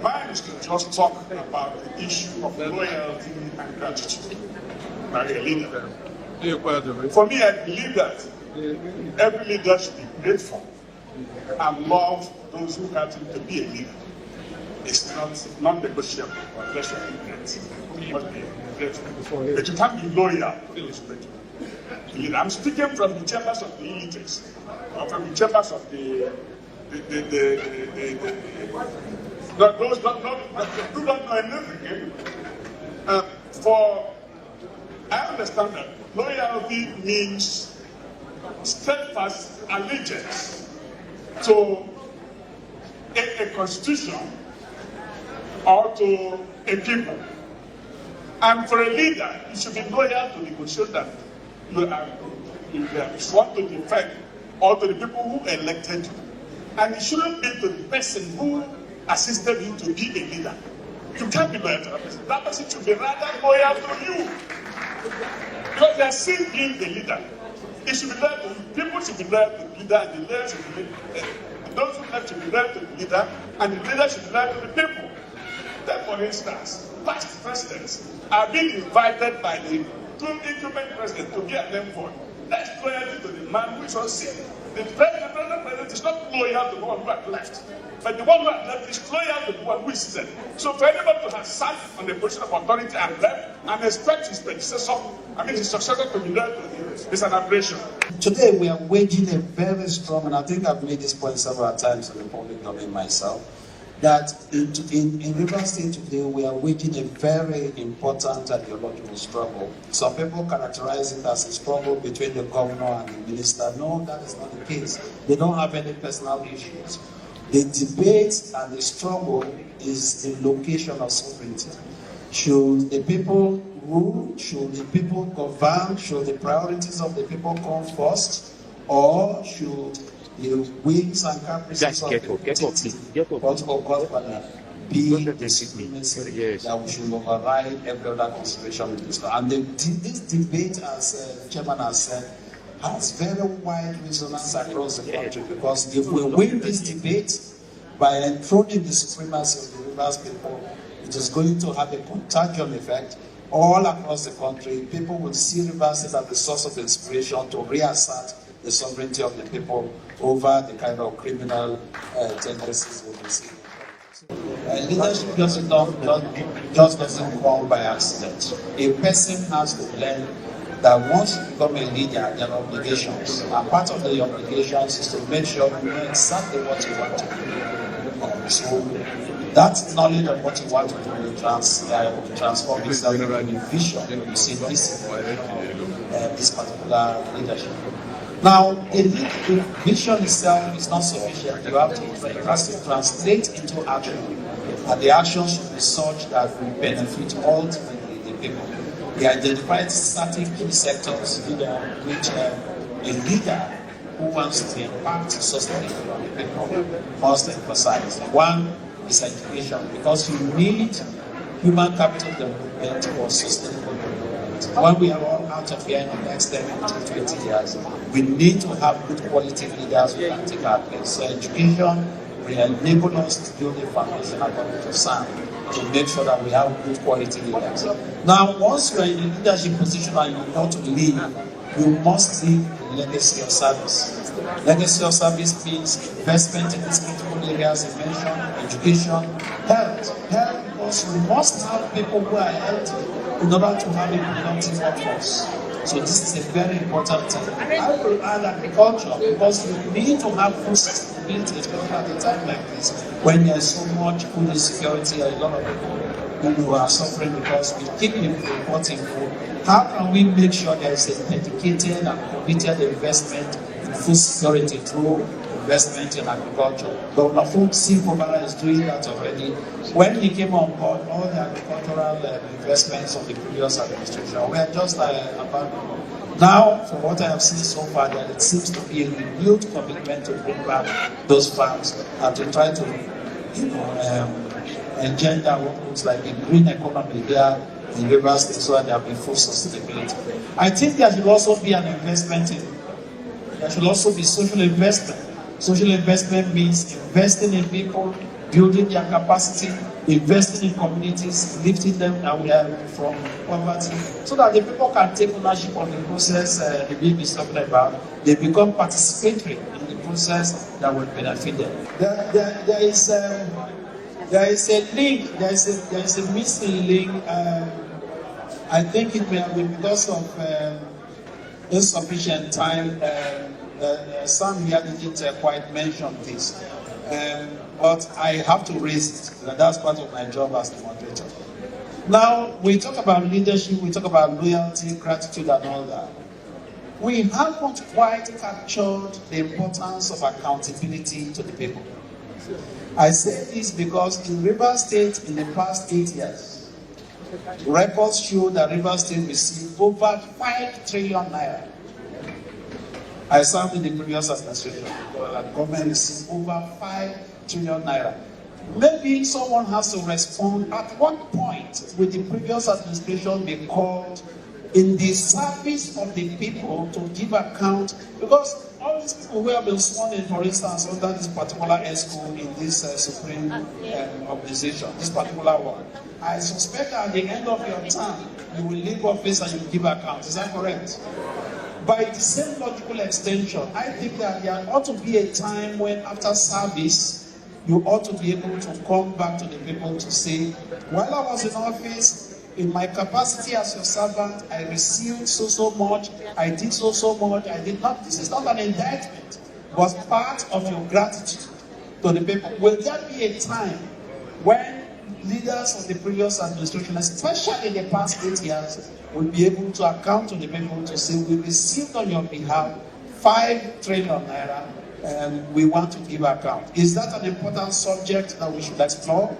Mine is to just talk about the issue of loyalty and gratitude by a leader. For me, I believe that every leader should be grateful and love those who help him to be a leader. It's not non-negotiable unless you're great. You must be grateful. But you can't be loyal to those grateful. I'm speaking from the chambers of the illiterates, or from the chambers of those who do not know anything. I understand that loyalty means steadfast allegiance to a constitution or to a people. And for a leader, you should be loyal to the constitution that you want to defend, or to the people who elected you. And it shouldn't be to the person who assisted you to be a leader. You can't be loyal to that person. That person should be rather loyal to you. Because they are still being the leader. It should be loyal to you. People should be loyal to the leader, and the leader should be those who left should be loyal to the leader, and the leader should be loyal to the people. Then, for instance, past presidents are being invited by the incumbent president to be an envoy. That's loyalty to the man who is on seat. The president is not loyal to the one who had left, but the one who had left is loyal to the one who is seated. So for anybody to have sat on the position of authority and left and expect his predecessor, his successor to be loyal to him, is an aberration. Today we are waging a very strong, and I think I've made this point several times in the public domain myself, that in Rivers State today we are waging a very important ideological struggle. Some people characterize it as a struggle between the governor and the minister. No, that is not the case. They don't have any personal issues. The debate and the struggle is the location of sovereignty. Should the people rule? Should the people govern? Should the priorities of the people come first? Or should the whims and caprices of the political government be the supremacy that we should override every other consideration in this law? And this debate, as the chairman has said, has very wide resonance across the country, because if we win this debate by enthroning the supremacy of the Rivers people, it is going to have a contagion effect all across the country. People will see Rivers as the source of inspiration to reassert the sovereignty of the people over the kind of criminal tendencies we see. Leadership just doesn't come by accident. A person has to learn that once you become a leader, there are obligations. And part of the obligations is to make sure you know exactly what you want to do. So that knowledge of what you want to do will transform itself into a vision. You see this particular leadership. Now, the vision itself is not sufficient. It has to translate into action. And the action should be such that will benefit ultimately the people. We identified certain key sectors, which a leader who wants to impact sustainability on the people must emphasize. One is education, because you need human capital development for sustainable development. When we are all out of here in the next 10 to 20 years, we need to have good quality leaders who can take our place. So education will enable us to build a foundation according to SAM to make sure that we have good quality leaders. Now, once you are in a leadership position and you want to lead, you must leave a legacy of service. Legacy of service means investment in these critical areas I mentioned, education, health, because we must have people who are healthy in order to have a productive workforce. So this is a very important thing. I will add agriculture, because we need to have food sustainability, especially at a time like this, when there is so much food insecurity and a lot of people who are suffering because we keep importing food. How can we make sure there is a dedicated and committed investment in food security through investment in agriculture? Governor Fubara is doing that already. When he came on board, all the agricultural investments of the previous administration were just abandoned. Now, from what I have seen so far, there seems to be a renewed commitment to bring back those farms and to try to engender what looks like a green economy here in Rivers State, so that there will be full sustainability. I think there should also be an investment there should also be social investment. Social investment means investing in people building their capacity, investing in communities, lifting them away from poverty, so that the people can take ownership of the process the baby is talking about. They become participatory in the process that will benefit them. There is a link, there is a missing link. I think it may have been because of insufficient time. Some here didn't quite mention this. But I have to raise it. That's part of my job as the moderator. Now, we talk about leadership, we talk about loyalty, gratitude, and all that. We haven't quite captured the importance of accountability to the people. I say this because in Rivers State, in the past 8 years, records show that Rivers State received over 5 trillion naira. I served in the previous administration. The government received over 5 trillion naira. Maybe someone has to respond. At what point will the previous administration be called in the service of the people to give account? Because all these people who have been sworn in, for instance, under this particular ESCO in this supreme organization, this particular one, I suspect that at the end of your term, you will leave office and you will give account. Is that correct? By the same logical extension, I think that there ought to be a time when, after service, you ought to be able to come back to the people to say, while I was in office, in my capacity as your servant, I received so much, I did so much, I did not. This is not an indictment, but part of your gratitude to the people. Will there be a time when leaders of the previous administration, especially in the past 8 years, will be able to account to the people to say, we received on your behalf 5 trillion naira and we want to give account? Is that an important subject that we should explore?